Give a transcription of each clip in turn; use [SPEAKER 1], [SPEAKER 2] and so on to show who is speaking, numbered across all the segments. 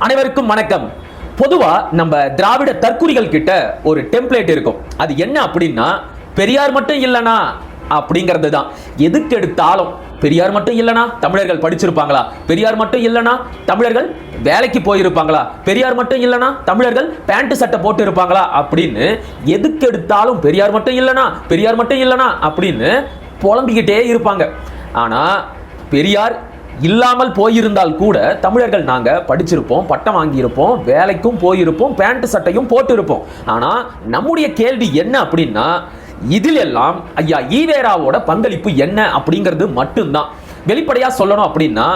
[SPEAKER 1] அனைவருக்கும் வணக்கம். பொதுவா நம்ம திராவிட தற்குறிகள் கிட்ட ஒரு டெம்ப்ளேட் இருக்கும். அது என்ன அப்படின்னா, பெரியார் மட்டும் இல்லனா அப்படிங்கிறது தான். எதுக்கு எடுத்தாலும் பெரியார் மட்டும் இல்லனா தமிழர்கள் படிச்சிருப்பாங்களா, பெரியார் மட்டும் இல்லனா தமிழர்கள் வேலைக்கு போயிருப்பாங்களா, பெரியார் மட்டும் இல்லனா தமிழர்கள் பேண்ட் சட்டை போட்டு இருப்பாங்களா அப்படின்னு எதுக்கு எடுத்தாலும் பெரியார் மட்டும் இல்லனா பெரியார் மட்டும் இல்லனா அப்படின்னு புலம்பிக்கிட்டே இருப்பாங்க. ஆனா பெரியார் இல்லாமல் போயிருந்தால் கூட தமிழர்கள் நாங்க படிச்சிருப்போம், பட்டம் வாங்கியிருப்போம், வேலைக்கும் போயிருப்போம், பேண்ட் சட்டையும் போட்டு இருப்போம். ஆனா நம்முடைய கேள்வி என்ன அப்படின்னா, இதில் எல்லாம் ஐயா ஈவேராவோட பங்களிப்பு என்ன அப்படிங்கிறது மட்டும்தான். வெளிப்படையா சொல்லணும் அப்படின்னா,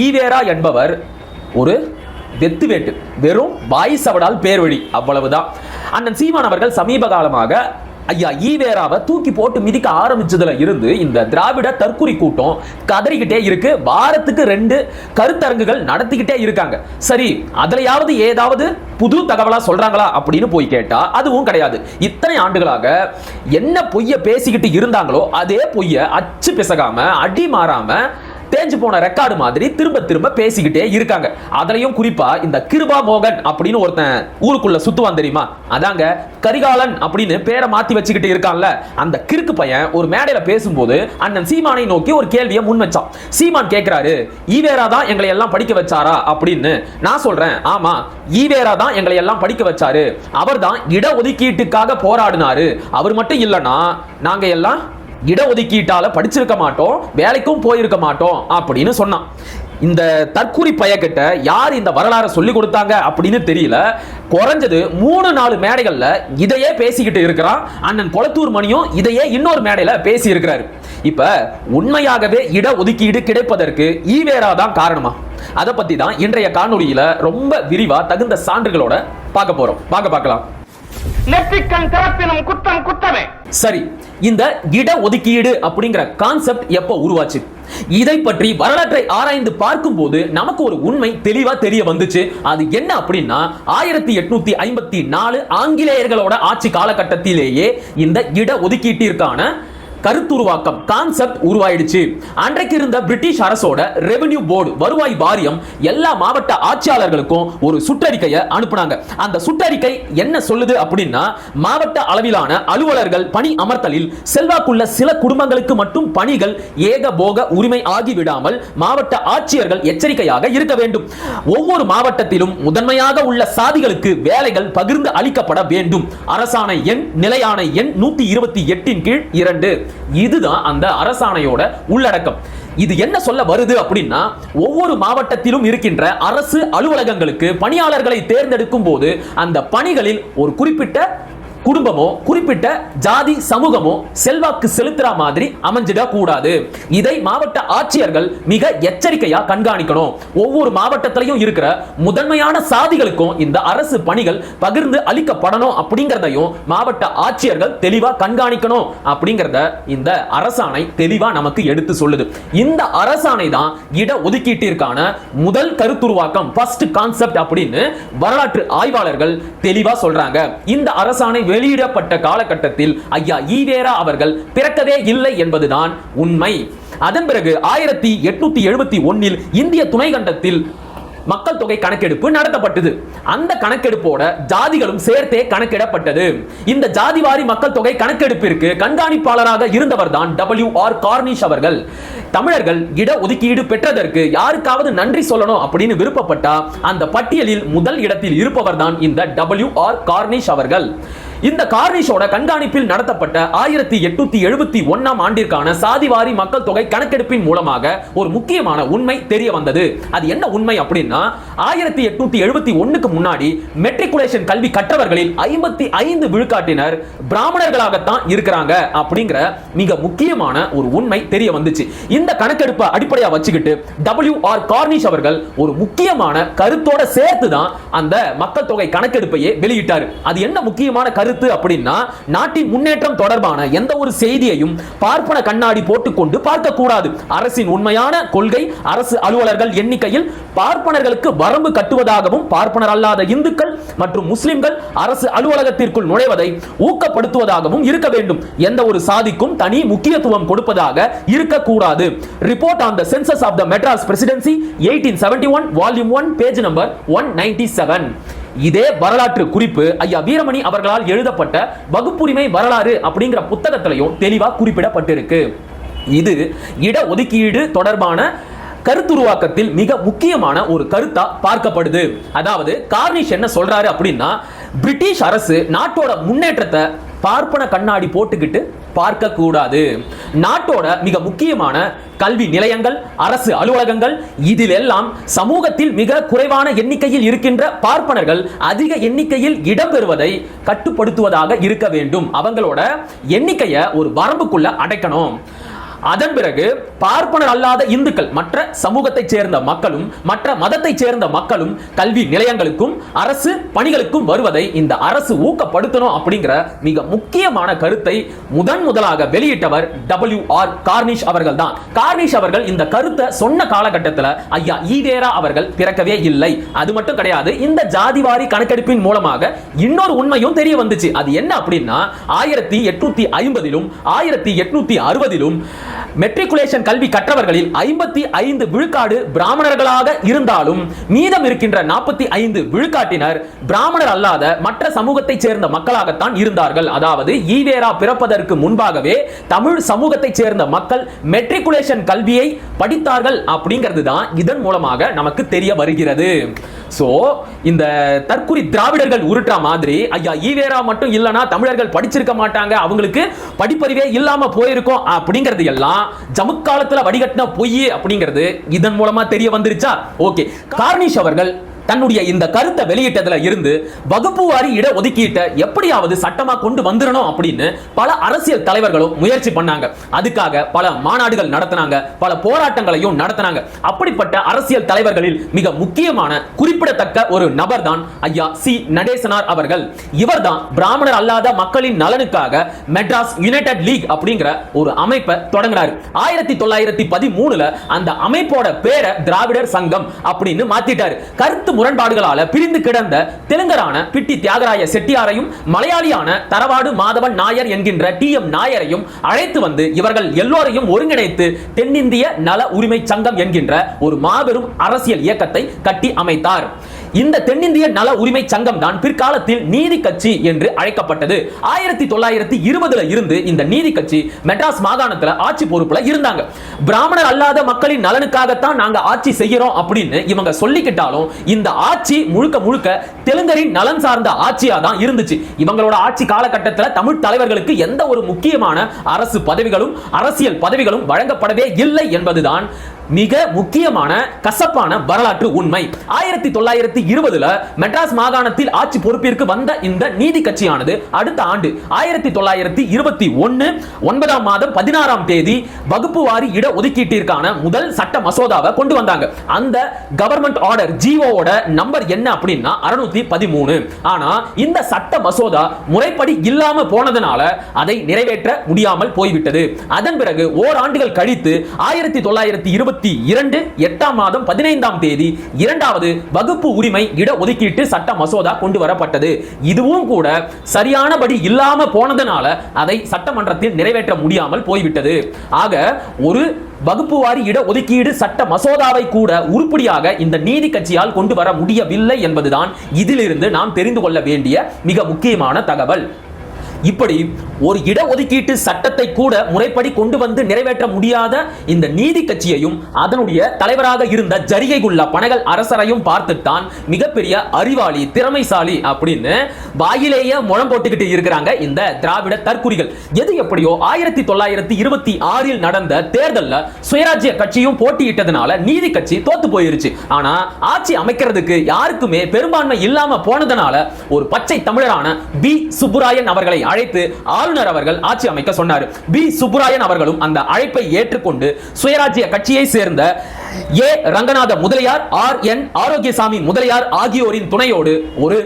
[SPEAKER 1] ஈவேரா என்பவர் ஒரு வெத்து வேட்டு, வெறும் வாய் சவடால் பேர் வழி, அவ்வளவுதான். அண்ணன் சீமான் அவர்கள் சமீப காலமாக ஐயா ஈவேராவை தூக்கி போட்டு மிதிக்க ஆரம்பிச்சதுல இருந்து இந்த திராவிட தற்குறி கூட்டம் கதறிக்கிட்டே இருக்கு. வாரத்துக்கு 2 கருத்தரங்குகள் நடத்திக்கிட்டே இருக்காங்க. சரி, அதுலயாவது ஏதாவது புது தகவலா சொல்றாங்களா அப்படின்னு போய் கேட்டா அதுவும் கிடையாது. இத்தனை ஆண்டுகளாக என்ன பொய்ய பேசிக்கிட்டு இருந்தாங்களோ அதே பொய்ய அச்சு பிசகாம அடி மாறாம தேஞ்சு போன ரெக்கார்டு மாதிரி திரும்ப திரும்ப பேசிக்கிட்டே இருக்காங்க. அதுலயும் குறிப்பா இந்த கிருபா மோகன் அப்படின்னு ஒருத்தன் ஊருக்குள்ள சுத்துவான் தெரியுமா, அதாங்க கரிகாலன் அப்படின்னு பேரை மாத்தி வச்சுக்கிட்டு இருக்கான்ல, அந்த கிறுக்கு பையன் ஒரு மேடையில பேசும்போது அண்ணன் சீமானை நோக்கி ஒரு கேள்வியை முன் வச்சான். சீமான் கேட்கிறாரு, ஈவேரா தான் எங்களை எல்லாம் படிக்க வச்சாரா அப்படின்னு. நான் சொல்றேன், ஆமா, ஈவேரா தான் எங்களை எல்லாம் படிக்க வச்சாரு. அவர் தான் இட ஒதுக்கீட்டுக்காக போராடினாரு. அவர் மட்டும் இல்லைன்னா நாங்க எல்லாம் இடஒதுக்கீட்டால படிச்சிருக்க மாட்டோம், வேலைக்கும் போயிருக்க மாட்டோம் அப்படின்னு சொன்னான். இந்த தற்குறி பையகிட்ட யார் இந்த வரலாறு சொல்லி கொடுத்தாங்க அப்படின்னு தெரியல. குறைஞ்சது 3-4 மேடைகள்ல இதையே பேசிக்கிட்டு இருக்கிறான். அண்ணன் கொளத்தூர் மணியும் இதையே இன்னொரு மேடையில பேசி இருக்கிறாரு. இப்ப உண்மையாகவே இட ஒதுக்கீடு கிடைப்பதற்கு ஈவேரா தான் காரணமா? அதை பத்தி தான் இன்றைய காணொளியில ரொம்ப விரிவா தகுந்த சான்றுகளோட பார்க்க போறோம். வாங்க பார்க்கலாம்.
[SPEAKER 2] நெற்றிக்கண் திறப்பினும் குற்றம் குற்றமே.
[SPEAKER 1] சரி, இந்த இட ஒதுக்கீடு அப்படிங்கிற கான்செப்ட் எப்போ உருவாச்சு? இதை பற்றி வரலாற்றை ஆராய்ந்து பார்க்கும்போது நமக்கு ஒரு உண்மை தெளிவா தெரிய வந்துச்சு. அது என்ன அப்படின்னா, 1854 ஆங்கிலேயர்களோட ஆட்சி காலகட்டத்திலேயே இந்த இட ஒதுக்கீட்டிற்கான கருத்துருவாக்கம் கான்செப்ட் உருவாயிடுச்சு. அன்றைக்கு இருந்த பிரிட்டிஷ் அரசோட ரெவென்யூ போர்டு, வருவாய் வாரியம் எல்லா மாவட்ட ஆட்சியாளர்களுக்கும் ஒரு சுற்றறிக்கையை அனுப்புனாங்க. அந்த சுற்றறிக்கை என்ன சொல்லுது அப்படின்னா, மாவட்ட அளவிலான அலுவலர்கள் பணி அமர்த்தலில் செல்வாக்குள்ள சில குடும்பங்களுக்கு மட்டும் பணிகள் ஏகபோக உரிமை ஆகிவிடாமல் மாவட்ட ஆட்சியர்கள் எச்சரிக்கையாக இருக்க வேண்டும். ஒவ்வொரு மாவட்டத்திலும் முதன்மையாக உள்ள சாதிகளுக்கு வேலைகள் பகிர்ந்து அளிக்கப்பட வேண்டும். அரசாணை எண் நிலையான எண் 128 கீழ் 2. இதுதான் அந்த அரசாணையோட உள்ளடக்கம். இது என்ன சொல்ல வருது அப்படின்னா, ஒவ்வொரு மாவட்டத்திலும் இருக்கின்ற அரசு அலுவலகங்களுக்கு பணியாளர்களை தேர்ந்தெடுக்கும் போது அந்த பணிகளில் ஒரு குறிப்பிட்ட குடும்பமோ குறிப்பிட்ட ஜாதி சமூகமோ செல்வாக்கு செலுத்துற மாதிரி அமைஞ்சிட கூடாது. இதை மாவட்ட ஆட்சியர்கள் மிக எச்சரிக்கையா கண்காணிக்கணும். ஒவ்வொரு மாவட்டத்திலையும் இருக்கிற முதன்மையான சாதிகளுக்கும் இந்த அரசு பணிகள் பகிர்ந்து அளிக்கப்படணும் அப்படிங்கறதையும் மாவட்ட ஆட்சியர்கள் தெளிவா கண்காணிக்கணும் அப்படிங்கறத இந்த அரசாணை தெளிவா நமக்கு எடுத்து சொல்லுது. இந்த அரசாணை தான் இட ஒதுக்கீட்டிற்கான முதல் கருத்துருவாக்கம், ஃபர்ஸ்ட் கான்செப்ட் அப்படின்னு வரலாற்று ஆய்வாளர்கள் தெளிவா சொல்றாங்க. இந்த அரசாணை வெளியிடப்பட்ட காலகட்டத்தில் ஐயா ஈவேரா அவர்கள் பிறக்கவே இல்லை என்பதுதான் உண்மை. அதன் பிறகு 1871 இந்திய துணைக்கண்டத்தில் மக்கள் தொகை கணக்கெடுப்பு நடத்தப்பட்டது. அந்த கணக்கெடுப்போட ஜாதிகளும் சேர்த்தே கணக்கிடப்பட்டது. இந்த ஜாதிவாரி மக்கள் தொகை கணக்கெடுப்பிற்கு கண்காணிப்பாளராக இருந்தவர் தான் WR கார்னிஷ் அவர்கள். தமிழர்கள் இட ஒதுக்கீடு பெற்றதற்கு யாருக்காவது நன்றி சொல்லணும் அப்படின்னு விருப்பப்பட்டா அந்த பட்டியலில் முதல் இடத்தில் இருப்பவர் தான் இந்த WR கார்னிஷ் அவர்கள். இந்த கார்னிஷோட கண்காணிப்பில் நடத்தப்பட்ட 1871 ஆண்டிற்கான சாதிவாரி மக்கள் தொகை கணக்கெடுப்பின் மூலமாக ஒரு முக்கியமான உண்மை தெரிய வந்தது. அது என்ன உண்மை அப்படின்னா, 1871க்கு முன்னாடி மெட்ரிகுலேஷன் கல்வி கற்றவர்களில் 55 விழுக்காட்டினர் பிராமணர்களாகத்தான் இருக்கிறாங்க அப்படிங்கிற மிக முக்கியமான ஒரு உண்மை தெரிய வந்துச்சு. இந்த கணக்கெடுப்பை அடிப்படையா வச்சுக்கிட்டு WR கார்னிஷ் அவர்கள் ஒரு முக்கியமான கருத்தோட சேர்த்து தான் அந்த மக்கள் தொகை கணக்கெடுப்பையே வெளியிட்டார். அது என்ன முக்கியமான கருத்து கருத்து அப்படின்னா, நாட்டின் முன்னேற்றம் தொடர்பான எந்த ஒரு செய்தியையும் பார்ப்பன கண்ணாடி போட்டுக்கொண்டு பார்க்க கூடாது. அரசின் உண்மையான கொள்கை அரசு அலுவலர்கள் எண்ணிக்கையில் பார்ப்பனர்களுக்கு வரம்பு கட்டுவதாகவும், பார்ப்பனர் அல்லாத இந்துக்கள் மற்றும் முஸ்லிம்கள் அரசு அலுவலகத்திற்குள் நுழைவதை ஊக்கப்படுத்துவதாகவும் இருக்க வேண்டும். எந்த ஒரு சாதிக்கும் தனி முக்கியத்துவம் கொடுப்பதாக இருக்கக்கூடாது. Report on the census of the Madras presidency 1871 volume 1 page number 197. இதே வரலாற்று குறிப்பு ஐயா வீரமணி அவர்களால் எழுதப்பட்ட வகுப்புரிமை வரலாறு அப்படிங்கிற புத்தகத்திலையும் தெளிவா குறிப்பிடப்பட்டிருக்கு. இது இட ஒதுக்கீடு தொடர்பான கருத்துருவாக்கத்தில் மிக முக்கியமான ஒரு கருத்தா பார்க்கப்படுது. அதாவது கார்னிஷ் என்ன சொல்றாரு அப்படின்னா, பிரிட்டிஷ் அரசு நாட்டோட முன்னேற்றத்தை பார்ப்பன கண்ணாடி போட்டுக்கிட்டு பார்க்க கூடாது. நாட்டோட மிக முக்கியமான கல்வி நிலையங்கள், அரசு அலுவலகங்கள், இதில் எல்லாம் சமூகத்தில் மிக குறைவான எண்ணிக்கையில் இருக்கின்ற பார்ப்பனர்கள் அதிக எண்ணிக்கையில் இடம்பெறுவதை கட்டுப்படுத்துவதாக இருக்க வேண்டும். அவங்களோட எண்ணிக்கையை ஒரு வரம்புக்குள்ள அடைக்கணும். அதன் பிறகு பார்ப்பனர் அல்லாத இந்துக்கள், மற்ற சமூகத்தை சேர்ந்த மக்களும் மற்ற மதத்தை சேர்ந்த மக்களும் கல்வி நிலையங்களுக்கும் அரசு பணிகளுக்கும் வருவதை இந்த அரசு ஊக்கப்படுத்தணும் அப்படிங்கிற மிக முக்கியமான கருத்தை முதலாக வெளியிட்டவர் WR கார்னிஷ் அவர்கள் தான். கார்னிஷ் அவர்கள் இந்த கருத்தை சொன்ன காலகட்டத்தில் ஐயா ஈவேரா அவர்கள் பிறக்கவே இல்லை. அது மட்டும் கிடையாது, இந்த ஜாதிவாரி கணக்கெடுப்பின் மூலமாக இன்னொரு உண்மையும் தெரிய வந்துச்சு. அது என்ன அப்படின்னா, 1850லும் 1860லும் மெட்ரிகுலேஷன் கல்வி கற்றவர்களில் 55 விழுக்காடு பிராமணர்களாக இருந்தாலும் மீதம் இருக்கின்ற 45 விழுக்காட்டினர் பிராமணர் அல்லாத மற்ற சமூகத்தை சேர்ந்த மக்களாகத்தான் இருந்தார்கள். அதாவது ஈவேரா பிறப்பதற்கு முன்பாகவே தமிழ் சமூகத்தை சேர்ந்த மக்கள் மெட்ரிகுலேஷன் கல்வியை படித்தார்கள் அப்படிங்கிறது தான் இதன் மூலமாக நமக்கு தெரிய வருகிறது. சோ இந்த தற்குறி திராவிடர்கள் உருட்டா மாதிரி ஐயா ஈவேரா மட்டும் இல்லனா தமிழர்கள் படிச்சிருக்க மாட்டாங்க, அவங்களுக்கு படிப்பறிவே இல்லாம போயிருக்கும் அப்படிங்கிறது எல்லாம் ஜமுக்காலத்துல வடிகட்டின பொய் அப்படிங்கிறது இதன் மூலமா தெரிய வந்துருச்சா? ஓகே, கார்னிஷ் அவர்கள் தன்னுடைய இந்த கருத்தை வெளியிட்டதுல இருந்து வகுப்பு வாரி இட ஒதுக்கீட்டை எப்படியாவது சட்டமா கொண்டு வந்துடணும் அப்படின்னு பல அரசியல் தலைவர்களும் முயற்சி பண்ணாங்க. அதுக்காக பல மாநாடுகள் நடத்தினாங்க, பல போராட்டங்களையும் நடத்தினாங்க. அப்படிப்பட்ட அரசியல் தலைவர்களில் மிக முக்கியமான குறிப்பிடத்தக்க ஒரு நபர் தான் ஐயா சி நடேசனார் அவர்கள். இவர் தான் பிராமணர் அல்லாத மக்களின் நலனுக்காக மெட்ராஸ் யுனைடெட் லீக் அப்படிங்கிற ஒரு அமைப்பை தொடங்கினார். 1913ல அந்த அமைப்போட பேரை திராவிடர் சங்கம் அப்படின்னு மாத்திட்டாரு. கருத்து முரண்பாடுகளால பிரிந்து கிடந்த தெலுங்கரான பிட்டி தியாகராய செட்டியாரையும் மலையாளியான தரவாடு மாதவன் நாயர் என்கின்ற TM நாயரையும் அழைத்து வந்து இவர்கள் எல்லோரையும் ஒருங்கிணைத்து தென்னிந்திய நல உரிமை சங்கம் என்கின்ற ஒரு மாபெரும் அரசியல் இயக்கத்தை கட்டி அமைத்தார். இந்த தென்னிந்திய நல உரிமை சங்கம் தான் பிற்காலத்தில் நீதி கட்சி என்று அழைக்கப்பட்டது. 1920ல இருந்து இந்த நீதி கட்சி மெட்ராஸ் மாகாணத்துல ஆட்சி பொறுப்புல இருந்தாங்க. பிராமணர் அல்லாத மக்களின் நலனுக்காகத்தான் நாங்க ஆட்சி செய்கிறோம் அப்படின்னு இவங்க சொல்லிக்கிட்டாலும் இந்த ஆட்சி முழுக்க முழுக்க தெலுங்கரின் நலன் சார்ந்த ஆட்சியா தான் இருந்துச்சு. இவங்களோட ஆட்சி காலகட்டத்தில் தமிழ் தலைவர்களுக்கு எந்த ஒரு முக்கியமான அரசு பதவிகளும் அரசியல் பதவிகளும் வழங்கப்படவே இல்லை என்பதுதான் மிக முக்கியமான கசப்பான வரலாற்று உண்மை. 1920ல மெட்ராஸ் மாகாணத்தில் ஆட்சி பொறுப்பிற்கு வந்த இந்த நீதி கட்சியானது அடுத்த ஆண்டு 1921 9ஆம் மாதம் 16ஆம் தேதி வகுப்பு வாரி இட ஒதுக்கீட்டிற்கான முதல் சட்ட மசோதாவை கொண்டு வந்தாங்க. அந்த கவர்மெண்ட் ஆர்டர் ஜிஓவோட நம்பர் என்ன அப்படின்னா 613. ஆனா இந்த சட்ட மசோதா முறைப்படி இல்லாம போனதனால அதை நிறைவேற்ற முடியாமல் போய்விட்டது. அதன் பிறகு ஓராண்டுகள் கழித்து 1922 8ஆம் மாதம் 15ஆம் தேதி இரண்டாவது வகுப்பு உரிமை இட ஒதுக்கீட்டு சட்ட மசோதா கொண்டு வரப்பட்டது. இதுவும் கூட சரியானபடி இல்லாம போனதனால அதை சட்டமன்றத்தில் நிறைவேற்ற முடியாமல் போய்விட்டது. ஆக ஒரு வகுப்பு வாரி இட ஒதுக்கீடு சட்ட மசோதாவை கூட உருப்படியாக இந்த நீதி கட்சியால் கொண்டு வர முடியவில்லை என்பதுதான் இதிலிருந்து நாம் தெரிந்து கொள்ள வேண்டிய மிக முக்கியமான தகவல். இப்படி ஒரு இட ஒதுக்கீட்டு சட்டத்தை கூட முறைப்படி கொண்டு வந்து நிறைவேற்ற முடியாத இந்த நீதி கட்சியையும் அதனுடைய தலைவராக இருந்த ஜரிகைகுல்லா பனகல் அரசரையும் பார்த்துத்தான் மிகப்பெரிய அறிவாளி திறமைசாலி அப்படின்னு வாயிலேயே முழம் போட்டுக்கிட்டு இருக்கிறாங்க இந்த திராவிட தற்குறிகள். எது எப்படியோ 1926இல் நடந்த தேர்தலில் சுயராஜ்ய கட்சியும் போட்டியிட்டதனால நீதி கட்சி தோத்து போயிருச்சு. ஆனா ஆட்சி அமைக்கிறதுக்கு யாருக்குமே பெரும்பான்மை இல்லாம போனதனால ஒரு பச்சை தமிழரான பி சுப்புராயன் அவர்களை அழைத்து ஆளுநர் அவர்கள் ஆட்சி அமைக்க சொன்னார். பி சுப்புராயன் அவர்களும் அந்த அழைப்பை ஏற்றுக்கொண்டு சுயராஜ்ய கட்சியை சேர்ந்த ரங்கநாத முதலியார், RN ஆரோக்கியசாமி முதலியார் ஆகியோரின் துணையோடு ஒரு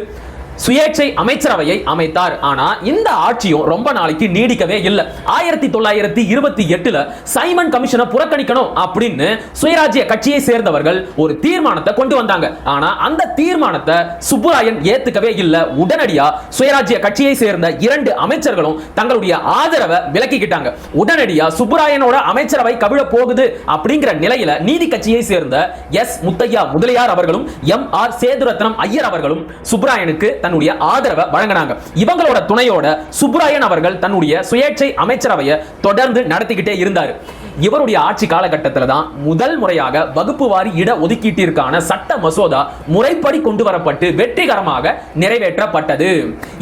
[SPEAKER 1] சுயேட்சை அமைச்சரவையை அமைத்தார். ஆனா இந்த ஆட்சியும் ரொம்ப நாளைக்கு நீடிக்கவே இல்லை. 1928 சைமன் கமிஷனை புறக்கணிக்கணும் அப்படின்னு சுயராஜ்ய கட்சியை சேர்ந்தவர்கள் ஒரு தீர்மானத்தை கொண்டு வந்தாங்க. ஆனா அந்த தீர்மானத்தை சுப்புராயன் ஏத்துக்கவே இல்லை. உடனடியா சுயராஜ்ய கட்சியை சேர்ந்த 2 அமைச்சர்களும் தங்களுடைய ஆதரவை விலக்கிக்கிட்டாங்க. உடனடியா சுப்புராயனோட அமைச்சரவை கவிழ போகுது அப்படிங்கிற நிலையில நீதி கட்சியை சேர்ந்த எஸ் முத்தையா முதலியார் அவர்களும் எம்.ஆர். சேதுரத்னம் ஐயர் அவர்களும் சுப்புராயனுக்கு தன்னுடைய ஆதரவை வழங்கினாங்க. இவங்களோட துணையோட சுப்புராயன் அவர்கள் தன்னுடைய சுயேட்சை அமைச்சரவையை தொடர்ந்து நடத்திக்கிட்டே இருந்தார். இவருடைய ஆட்சி காலகட்டத்தில் தான் முதல் முறையாக வகுப்பு வாரி இட ஒதுக்கீட்டிற்கான சட்ட மசோதா முறைப்படி கொண்டு வரப்பட்டு வெற்றிகரமாக நிறைவேற்றப்பட்டது.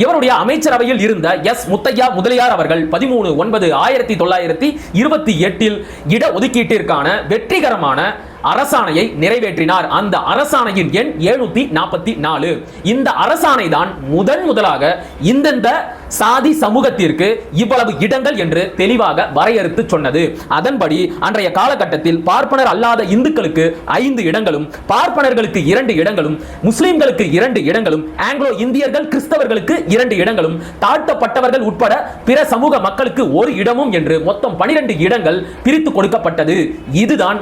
[SPEAKER 1] இவருடைய அமைச்சரவையில் இருந்த எஸ் முத்தையா முதலியார் அவர்கள் 13/9/1928 இட ஒதுக்கீட்டிற்கான வெற்றிகரமான அரசாணையை நிறைவேற்றினார். அந்த அரசாணையின் எண் 744. இந்த அரசாணை தான் முதலாக இந்தந்த சாதி சமூகத்திற்கு இவ்வளவு இடங்கள் என்று தெளிவாக வரையறுத்து சொன்னது. அதன்படி அன்றைய காலகட்டத்தில் பார்ப்பனர் அல்லாத இந்துக்களுக்கு 5 இடங்களும், பார்ப்பனர்களுக்கு 2 இடங்களும், முஸ்லிம்களுக்கு 2 இடங்களும், ஆங்கிலோ இந்தியர்கள் கிறிஸ்தவர்களுக்கு 2 இடங்களும், தாழ்த்தப்பட்டவர்கள் உட்பட பிற சமூக மக்களுக்கு 1 இடமும் என்று மொத்தம் 12 இடங்கள் பிரித்து கொடுக்கப்பட்டது. இதுதான்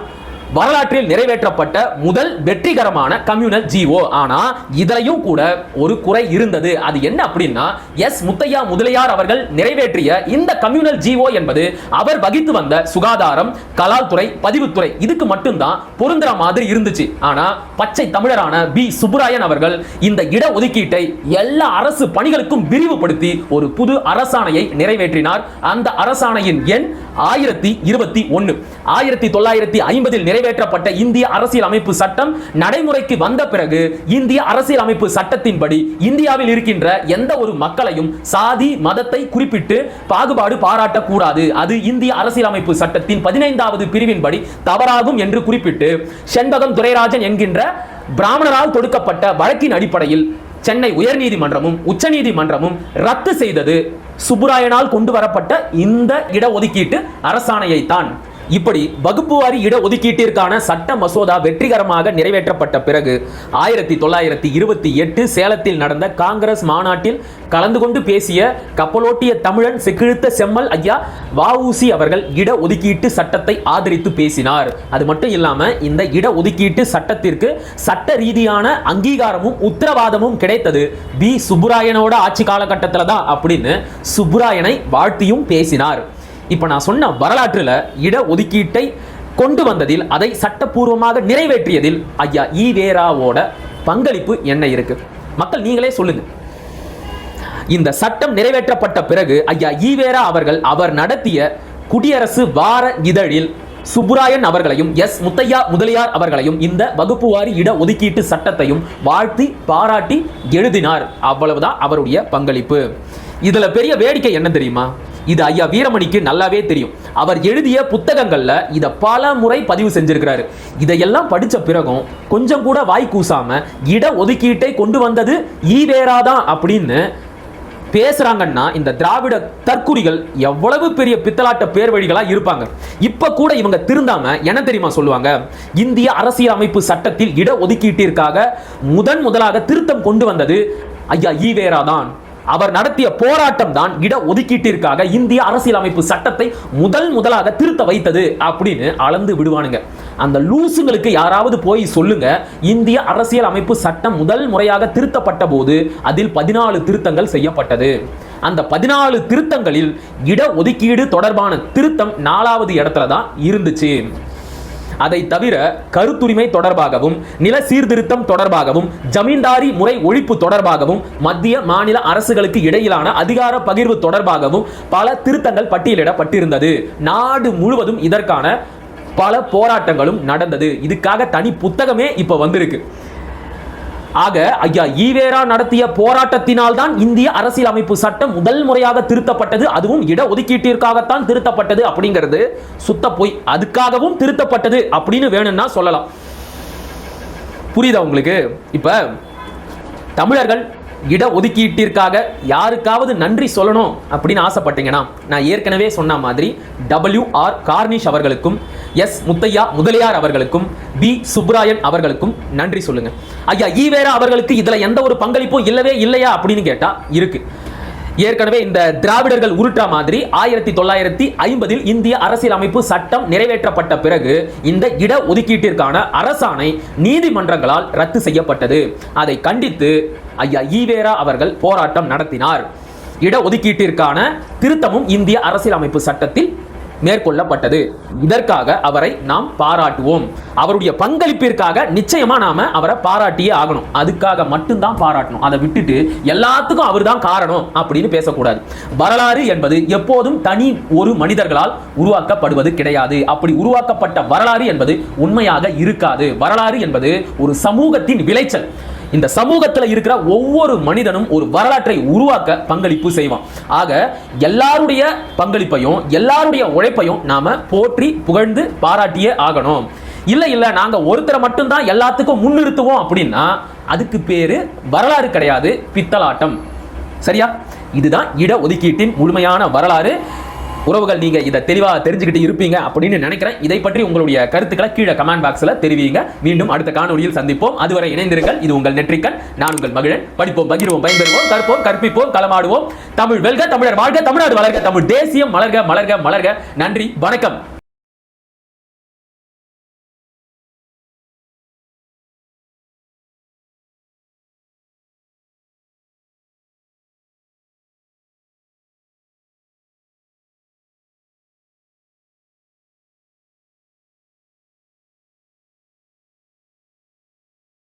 [SPEAKER 1] வரலாற்றில் நிறைவேற்றப்பட்ட முதல் வெற்றிகரமான கம்யூனல் ஜிஓ. ஆனா இதிலையும் கூட ஒரு குறை இருந்தது. அது என்ன அப்படின்னா, எஸ் முத்தையா முதலியார் அவர்கள் நிறைவேற்றிய இந்த கம்யூனல் ஜிஓ என்பது அவர் வகித்து வந்த சுகாதாரம், கலால் துறை, பதிவுத்துறை இதுக்கு மட்டும்தான் பொருந்துற மாதிரி இருந்துச்சு. ஆனா பச்சை தமிழரான பி சுப்புராயன் அவர்கள் இந்த இட ஒதுக்கீட்டை எல்லா அரசு பணிகளுக்கும் விரிவுபடுத்தி ஒரு புது அரசாணையை நிறைவேற்றினார். அந்த அரசாணையின் எண் 1021. 1950 நிறைவேற்றப்பட்ட இந்திய அரசியல் அமைப்பு சட்டம் நடைமுறைக்கு வந்த பிறகு இந்திய அரசியல் அமைப்பு சட்டத்தின்படி இந்தியாவில் இருக்கின்ற எந்த ஒரு மக்களையும் சாதி மதத்தை குறிப்பிட்டு பாகுபாடு பாராட்டக்கூடாது, அது இந்திய அரசியல் அமைப்பு சட்டத்தின் 15வது பிரிவின்படி தவறாகும் என்று குறிப்பிட்டு செண்பகம் துரைராஜன் என்கின்ற பிராமணரால் தொடுக்கப்பட்ட வழக்கின் அடிப்படையில் சென்னை உயர்நீதிமன்றமும் உச்சநீதிமன்றமும் ரத்து செய்தது சுப்புராயனால் கொண்டு வரப்பட்ட இந்த இடஒதுக்கீட்டு அரசாணையை தான். இப்படி வகுப்பு வாரி இட ஒதுக்கீட்டிற்கான சட்ட மசோதா வெற்றிகரமாக நிறைவேற்றப்பட்ட பிறகு 1928 சேலத்தில் நடந்த காங்கிரஸ் மாநாட்டில் கலந்து கொண்டு பேசிய கப்பலோட்டிய தமிழன் செக்கிழுத்த செம்மல் ஐயா வ.உ.சி. அவர்கள் இட ஒதுக்கீட்டு சட்டத்தை ஆதரித்து பேசினார். அது மட்டும் இல்லாம இந்த இட ஒதுக்கீட்டு சட்டத்திற்கு சட்ட ரீதியான அங்கீகாரமும் உத்தரவாதமும் கிடைத்தது பி சுப்புராயனோட ஆட்சி காலகட்டத்தில் தான் அப்படின்னு சுப்புராயனை வாழ்த்தியும் பேசினார். இப்ப நான் சொன்ன வரலாற்றில் இட ஒதுக்கீட்டை கொண்டு வந்ததில், அதை சட்டப்பூர்வமாக நிறைவேற்றியதில் ஐயா ஈவேராவோட பங்களிப்பு என்ன இருக்கு? மக்கள் நீங்களே சொல்லுங்க. இந்த சட்டம் நிறைவேற்றப்பட்ட பிறகு ஐயா ஈவேரா அவர்கள் அவர் நடத்திய குடியரசு வார இதழில் சுப்புராயன் அவர்களையும் எஸ் முத்தையா முதலியார் அவர்களையும் இந்த வகுப்பு வாரி இட ஒதுக்கீட்டு சட்டத்தையும் வாழ்த்தி பாராட்டி எழுதினார். அவ்வளவுதான் அவருடைய பங்களிப்பு. இதுல பெரிய வேடிக்கை என்ன தெரியுமா? இது ஐயா வீரமணிக்கு நல்லாவே தெரியும். அவர் எழுதிய புத்தகங்கள்ல இத பல முறை பதிவு செஞ்சிருக்கிறாரு. இதையெல்லாம் படிச்ச பிறகும் கொஞ்சம் கூட வாய் கூசாம இட ஒதுக்கீட்டை கொண்டு வந்தது ஈவேரா தான் அப்படின்னு பேசுறாங்கன்னா இந்த திராவிட தற்குறிகள் எவ்வளவு பெரிய பித்தலாட்ட பேர் வழிகளா இருப்பாங்க. இப்ப கூட இவங்க திருந்தாம என்ன தெரியுமா சொல்லுவாங்க? இந்திய அரசியல் அமைப்பு சட்டத்தில் இட ஒதுக்கீட்டிற்காக முதலாக திருத்தம் கொண்டு வந்தது ஐயா ஈவேரா தான். அவர் நடத்திய போராட்டம் தான் இட ஒதுக்கீட்டிற்காக இந்திய அரசியலமைப்பு சட்டத்தை முதலாக திருத்த வைத்தது அப்படின்னு அளந்து விடுவானுங்க. அந்த லூசுங்களுக்கு யாராவது போய் சொல்லுங்க, இந்திய அரசியல் அமைப்பு சட்டம் முதல் முறையாக திருத்தப்பட்ட போது அதில் 14 திருத்தங்கள் செய்யப்பட்டது. அந்த 14 திருத்தங்களில் இட ஒதுக்கீடு தொடர்பான திருத்தம் 4வது இடத்துல தான் இருந்துச்சு. அதை தவிர கருத்துரிமை தொடர்பாகவும், நில சீர்திருத்தம் தொடர்பாகவும், ஜமீன்தாரி முறை ஒழிப்பு தொடர்பாகவும், மத்திய மாநில அரசுகளுக்கு இடையிலான அதிகார பகிர்வு தொடர்பாகவும் பல திருத்தங்கள் பட்டியலிடப்பட்டிருந்தது. நாடு முழுவதும் இதற்கான பல போராட்டங்களும் நடந்தது. இதுக்காக தனி புத்தகமே இப்ப வந்திருக்கு. ஆக ஐயா ஈவேரா நடத்திய போராட்டத்தினால் தான் இந்திய அரசியல் அமைப்பு சட்டம் முதல் முறையாக திருத்தப்பட்டது, அதுவும் இட ஒதுக்கீட்டிற்காகத்தான் திருத்தப்பட்டது அப்படிங்கிறது சுத்த போய். அதுக்காகவும் திருத்தப்பட்டது அப்படின்னு வேணும்னா சொல்லலாம். புரியுதா உங்களுக்கு? இப்ப தமிழர்கள் இட ஒதுக்கீட்டிற்காக யாருக்காவது நன்றி சொல்லணும் அப்படின்னு ஆசைப்பட்டீங்கன்னா, நான் ஏற்கனவே சொன்ன மாதிரி W.R. கார்னிஷ் அவர்களுக்கும் எஸ் முத்தையா முதலியார் அவர்களுக்கும் பி சுப்ராயன் அவர்களுக்கும் நன்றி சொல்லுங்க. ஐயா ஈவேரா அவர்களுக்கு இதுல எந்த ஒரு பங்களிப்பும் இல்லவே இல்லையா அப்படின்னு கேட்டா இருக்கு. ஏற்கனவே இந்த திராவிடர்கள் உருட்டா மாதிரி 1950 இந்திய அரசியலமைப்பு சட்டம் நிறைவேற்றப்பட்ட பிறகு இந்த இட ஒதுக்கீட்டிற்கான அரசாணை நீதிமன்றங்களால் ரத்து செய்யப்பட்டது. அதை கண்டித்து ஐயா ஈவேரா அவர்கள் போராட்டம் நடத்தினார். இட ஒதுக்கீட்டிற்கான திருத்தமும் இந்திய அரசியலமைப்பு சட்டத்தில் மேற்கொள்ளப்பட்டது. இதற்காக அவரை நாம் பாராட்டுவோம். அவருடைய பங்களிப்பிற்காக நிச்சயமா நாம அவரை பாராட்டியே ஆகணும். அதுக்காக மட்டும்தான் பாராட்டணும். அதை விட்டுட்டு எல்லாத்துக்கும் அவர் தான் காரணம் அப்படின்னு பேசக்கூடாது. வரலாறு என்பது எப்போதும் தனி ஒரு மனிதர்களால் உருவாக்கப்படுவது கிடையாது. அப்படி உருவாக்கப்பட்ட வரலாறு என்பது உண்மையாக இருக்காது. வரலாறு என்பது ஒரு சமூகத்தின் விளைச்சல். இந்த சமூகத்தில் இருக்கிற ஒவ்வொரு மனிதனும் ஒரு வரலாற்றை உருவாக்க பங்களிப்பு செய்வான். ஆக எல்லாருடைய பங்களிப்பையும் எல்லாருடைய உழைப்பையும் நாம போற்றி புகழ்ந்து பாராட்டியே ஆகணும். இல்ல நாங்க ஒருத்தரை மட்டும்தான் எல்லாத்துக்கும் முன்னிறுத்துவோம் அப்படின்னா அதுக்கு பேரு வரலாறு கிடையாது, பித்தலாட்டம். சரியா? இதுதான் இட ஒதுக்கீட்டின் முழுமையான வரலாறு. உறவுகள், நீங்க இதை தெளிவா தெரிஞ்சுக்கிட்டு இருப்பீங்க அப்படின்னு நினைக்கிறேன். இதை பற்றி உங்களுடைய கருத்துக்களை கீழே கமெண்ட் பாக்ஸ்ல தெரிவிங்க. மீண்டும் அடுத்த காணொலியில் சந்திப்போம். அதுவரை இணைந்திருங்கள். இது உங்கள் நெற்றிக்கண். நான் உங்கள் மகிழன். படிப்போம், பகிர்வோம், பயன்பெறுவோம், கற்போம், கற்பிப்போம், களமாடுவோம். தமிழ் வெல்க, தமிழர் வாழ்க, தமிழ்நாடு வளர்க, தமிழ் தேசியம் மலர்க, மலர்க, மலர்க. நன்றி, வணக்கம்.